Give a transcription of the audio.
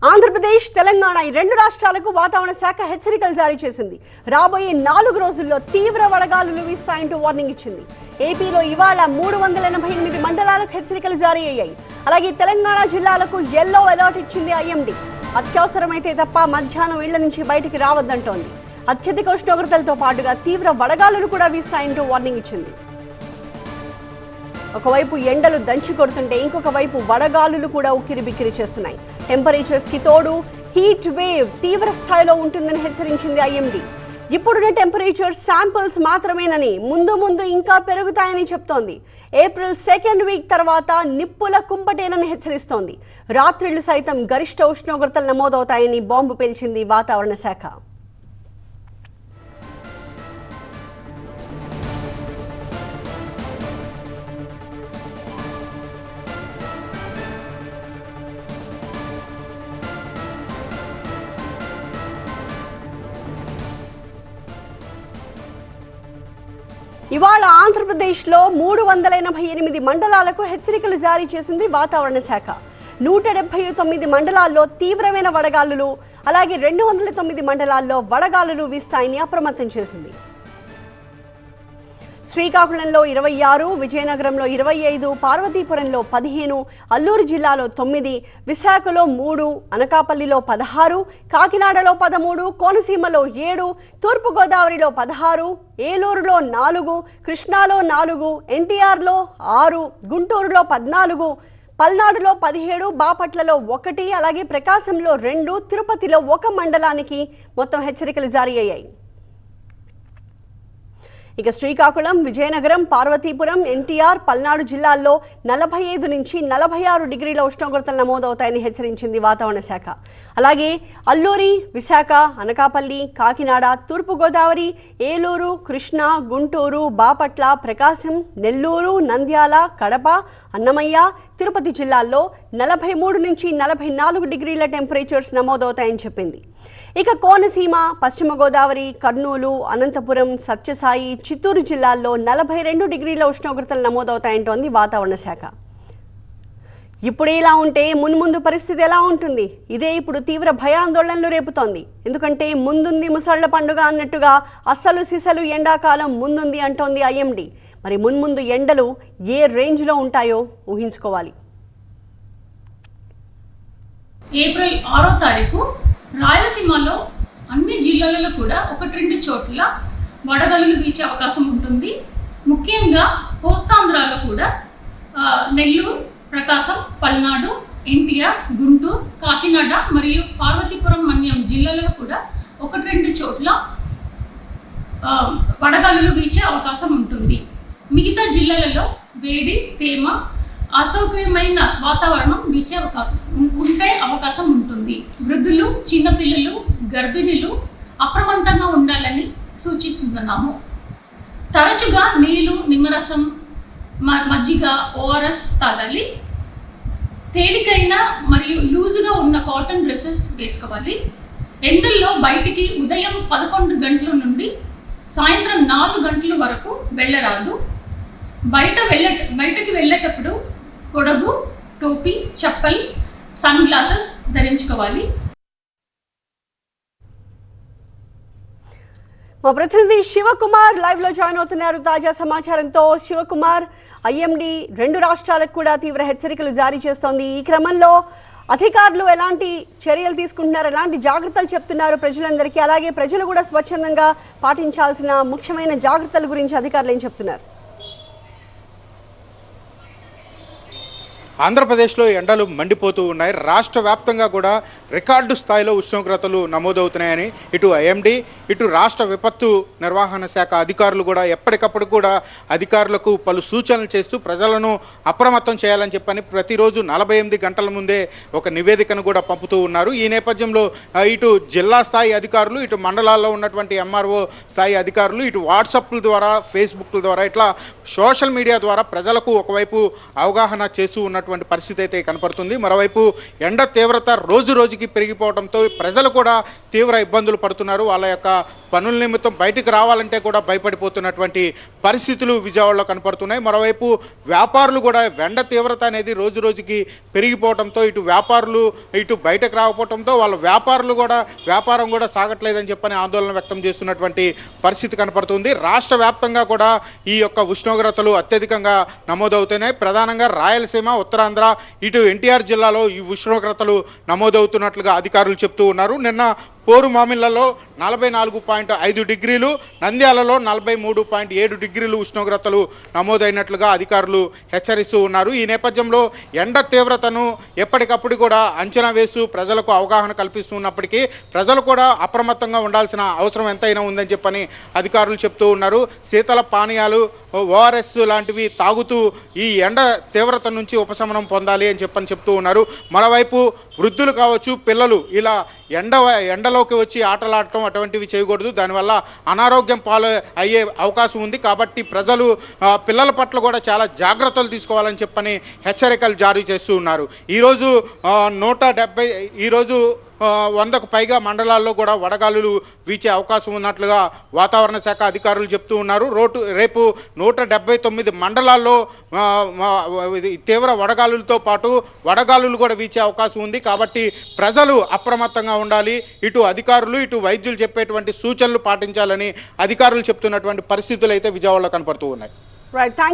ఆంధ్రప్రదేశ్ తెలంగాణ ఈ రెండు రాష్ట్రాలకు వాతావరణ శాఖ హెచ్చరికలు జారీ చేసింది. రాబోయే 4 రోజుల్లో తీవ్ర వడగాలులు వీస్తాయంటూ వార్నింగ్ ఇచ్చింది. ఏపీలో ఇవాళ 388 మండలాలకు హెచ్చరికలు జారీ అయ్యాయి. అలాగే తెలంగాణ జిల్లాలకు యెల్లో అలర్ట్ ఇచ్చింది ఐఎండీ. అత్యవసరమైతే తప్ప మధ్యాహ్నం ఇళ్ల నుంచి బయటికి రావద్దంటోంది. అత్యధిక ఉష్ణోగ్రతలతో పాటుగా తీవ్ర వడగాలులు కూడా వీస్తాయంటూ వార్నింగ్ ఇచ్చింది. ఒకవైపు ఎండలు దంచి కొడుతుంటే ఇంకొక వైపు వడగాలులు కూడా ఉక్కిరి బిక్కిరి చేస్తున్నాయి. టెంపరేచర్స్ కి తోడు హీట్ వేవ్ తీవ్ర స్థాయిలో ఉంటుందని హెచ్చరించింది ఐఎండీ. ఇప్పుడున్న టెంపరేచర్ శాంపిల్స్ మాత్రమేనని, ముందు ఇంకా పెరుగుతాయని చెప్తోంది. ఏప్రిల్ 2nd వీక్ తర్వాత నిప్పుల కుంపటేనని హెచ్చరిస్తోంది. రాత్రిళ్లు సైతం గరిష్ట ఉష్ణోగ్రతలు నమోదవుతాయని బాంబు పేల్చింది వాతావరణ శాఖ. ఇవాళ ఆంధ్రప్రదేశ్లో 388 మండలాలకు హెచ్చరికలు జారీ చేసింది వాతావరణ శాఖ. 179 మండలాల్లో తీవ్రమైన వడగాలులు, అలాగే 209 మండలాల్లో వడగాలులు వీస్తాయని అప్రమత్తం చేసింది. శ్రీకాకుళంలో 26, విజయనగరంలో 25, పార్వతీపురంలో 15, అల్లూరు జిల్లాలో 9, విశాఖలో 3, అనకాపల్లిలో 16, కాకినాడలో 13, కోనసీమలో 7, తూర్పుగోదావరిలో 16, ఏలూరులో 4, కృష్ణాలో 4, ఎన్టీఆర్లో 6, గుంటూరులో 14, పల్నాడులో 17, బాపట్లలో 1, అలాగే ప్రకాశంలో 2, తిరుపతిలో 1 మండలానికి మొత్తం హెచ్చరికలు జారీ అయ్యాయి. ఇక శ్రీకాకుళం, విజయనగరం, పార్వతీపురం, ఎన్టీఆర్, పల్నాడు జిల్లాల్లో 45 నుంచి 46 డిగ్రీల ఉష్ణోగ్రతలు నమోదవుతాయని హెచ్చరించింది వాతావరణ శాఖ. అలాగే అల్లూరి, విశాఖ, అనకాపల్లి, కాకినాడ, తూర్పుగోదావరి, ఏలూరు, కృష్ణా, గుంటూరు, బాపట్ల, ప్రకాశం, నెల్లూరు, నంద్యాల, కడప, అన్నమయ్య, తిరుపతి జిల్లాల్లో 43 నుంచి 44 డిగ్రీల టెంపరేచర్స్ నమోదవుతాయని చెప్పింది. ఇక కోనసీమ, పశ్చిమ గోదావరి, కర్నూలు, అనంతపురం, సత్యసాయి, చిత్తూరు జిల్లాల్లో 42 డిగ్రీల ఉష్ణోగ్రతలు నమోదవుతాయంటోంది వాతావరణ శాఖ. ఇప్పుడు ఇలా ఉంటే మున్ముందు పరిస్థితి ఎలా ఉంటుంది? ఇదే ఇప్పుడు తీవ్ర భయాందోళనలు రేపుతోంది. ఎందుకంటే ముందుంది ముసళ్ల పండుగ అన్నట్టుగా అస్సలు సిసలు ఎండాకాలం ముందుంది అంటోంది ఐఎండీ. మరి మున్ముందు ఎండలు ఏ రేంజ్లో ఉంటాయో ఊహించుకోవాలి. ఏప్రిల్ 6వ తారీఖు రాయలసీమలో అన్ని జిల్లాలలో కూడా 1-2 చోట్ల వడగలులు వీచే అవకాశం ఉంటుంది. ముఖ్యంగా కోస్తాంధ్రాలో కూడా నెల్లూరు, ప్రకాశం, పల్నాడు, ఎన్టీఆర్, గుంటూరు, కాకినాడ మరియు పార్వతీపురం, మన్యం జిల్లాలలో కూడా 1-2 చోట్ల వడగలులు వీచే అవకాశం ఉంటుంది. మిగతా జిల్లాలలో వేడి, తేమ, అసౌకర్యమైన వాతావరణం వీచే అవకాశం ఉంటుంది. వృద్ధులు, చిన్నపిల్లలు, గర్భిణులు అప్రమత్తంగా ఉండాలని సూచిస్తున్నాము. తరచుగా నీళ్లు, నిమ్మరసం, మజ్జిగ, ORS తాగాలి. తేలికైన మరియు లూజుగా ఉన్న కాటన్ డ్రెస్సెస్ వేసుకోవాలి. ఎండల్లో బయటికి ఉదయం 11 గంటల నుండి సాయంత్రం 4 గంటల వరకు వెళ్ళరాదు. బయటకి వెళ్ళేటప్పుడు పొడగు, టోపీ, చెప్పల్, సన్ గ్లాసెస్ ధరించుకోవాలి. మా ప్రతినిధి శివకుమార్ లైవ్ లో జాయిన్ అవుతున్నారు తాజా సమాచారంతో. శివకుమార్, ఐఎండీ 2 రాష్ట్రాలకు కూడా తీవ్ర హెచ్చరికలు జారీ చేస్తోంది. ఈ క్రమంలో అధికారులు ఎలాంటి చర్యలు తీసుకుంటున్నారు, ఎలాంటి జాగ్రత్తలు చెప్తున్నారు ప్రజలందరికీ? అలాగే ప్రజలు కూడా స్వచ్ఛందంగా పాటించాల్సిన ముఖ్యమైన జాగ్రత్తల గురించి అధికారులు ఏం చెప్తున్నారు? ఆంధ్రప్రదేశ్లో ఎండలు మండిపోతూ ఉన్నాయి. రాష్ట్ర వ్యాప్తంగా కూడా రికార్డు స్థాయిలో ఉష్ణోగ్రతలు నమోదవుతున్నాయని ఇటు ఐఎండీ, ఇటు రాష్ట్ర విపత్తు నిర్వహణ శాఖ అధికారులు కూడా ఎప్పటికప్పుడు కూడా అధికారులకు పలు సూచనలు చేస్తూ ప్రజలను అప్రమత్తం చేయాలని చెప్పని ప్రతిరోజు 48 గంటల ముందే ఒక నివేదికను కూడా పంపుతూ ఉన్నారు. ఈ నేపథ్యంలో ఇటు జిల్లా స్థాయి అధికారులు, ఇటు మండలాల్లో ఉన్నటువంటి MRO స్థాయి అధికారులు, ఇటు వాట్సాప్ల ద్వారా, ఫేస్బుక్ల ద్వారా, ఇట్లా సోషల్ మీడియా ద్వారా ప్రజలకు ఒకవైపు అవగాహన చేస్తూ ఉన్నటువంటి పరిస్థితి అయితే కనపడుతుంది. మరోవైపు ఎండ తీవ్రత రోజు రోజుకి పెరిగిపోవడంతో ప్రజలు కూడా తీవ్ర ఇబ్బందులు పడుతున్నారు. వాళ్ళ యొక్క పనుల నిమిత్తం బయటికి రావాలంటే కూడా భయపడిపోతున్నటువంటి పరిస్థితులు విజయవాడలో కనపడుతున్నాయి. మరోవైపు వ్యాపారులు కూడా ఎండ తీవ్రత అనేది రోజు రోజుకి పెరిగిపోవడంతో ఇటు వ్యాపారులు ఇటు బయటకు రాకపోవడంతో వాళ్ళ వ్యాపారం కూడా సాగట్లేదని చెప్పని ఆందోళన వ్యక్తం చేస్తున్నటువంటి పరిస్థితి కనపడుతుంది. రాష్ట్ర వ్యాప్తంగా కూడా ఈ యొక్క ఉష్ణోగ్రతలు అత్యధికంగా నమోదవుతున్నాయి. ప్రధానంగా రాయలసీమ, ఉత్తరాంధ్ర, ఇటు ఎన్టీఆర్ జిల్లాలో ఈ ఉష్ణోగ్రతలు నమోదవుతున్నట్లుగా అధికారులు చెప్తూ ఉన్నారు. నిన్న పోరుమామిళ్లలో 44.5 డిగ్రీలు, నంద్యాలలో 43.7 డిగ్రీలు ఉష్ణోగ్రతలు నమోదైనట్లుగా అధికారులు హెచ్చరిస్తూ ఉన్నారు. ఈ నేపథ్యంలో ఎండ తీవ్రతను ఎప్పటికప్పుడు కూడా అంచనా వేస్తూ ప్రజలకు అవగాహన కల్పిస్తున్నప్పటికీ ప్రజలు కూడా అప్రమత్తంగా ఉండాల్సిన అవసరం ఎంతైనా ఉందని చెప్పని అధికారులు చెప్తూ ఉన్నారు. శీతల పానీయాలు, ఓఆర్ఎస్ లాంటివి తాగుతూ ఈ ఎండ తీవ్రత నుంచి ఉపశమనం పొందాలి అని చెప్తూ ఉన్నారు. మరోవైపు వృద్ధులు కావచ్చు, పిల్లలు ఇలా ఎండలోకి వచ్చి ఆటలాడటం అటువంటివి చేయకూడదు. దానివల్ల అనారోగ్యం పాలు అయ్యే అవకాశం ఉంది. కాబట్టి ప్రజలు పిల్లల పట్ల కూడా చాలా జాగ్రత్తలు తీసుకోవాలని చెప్పని హెచ్చరికలు జారీ చేస్తూ ఉన్నారు. ఈరోజు 100కు పైగా మండలాల్లో కూడా వడగాలులు వీచే అవకాశం ఉన్నట్లుగా వాతావరణ శాఖ అధికారులు చెప్తూ ఉన్నారు. రేపు 179 మండలాల్లో తీవ్ర వడగాలులతో పాటు వడగాలులు కూడా వీచే అవకాశం ఉంది. కాబట్టి ప్రజలు అప్రమత్తంగా ఉండాలి. ఇటు అధికారులు, ఇటు వైద్యులు చెప్పేటువంటి సూచనలు పాటించాలని అధికారులు చెప్తున్నటువంటి పరిస్థితులు అయితే విజయవాడలో కనపడుతూ ఉన్నాయి. Right, thank you.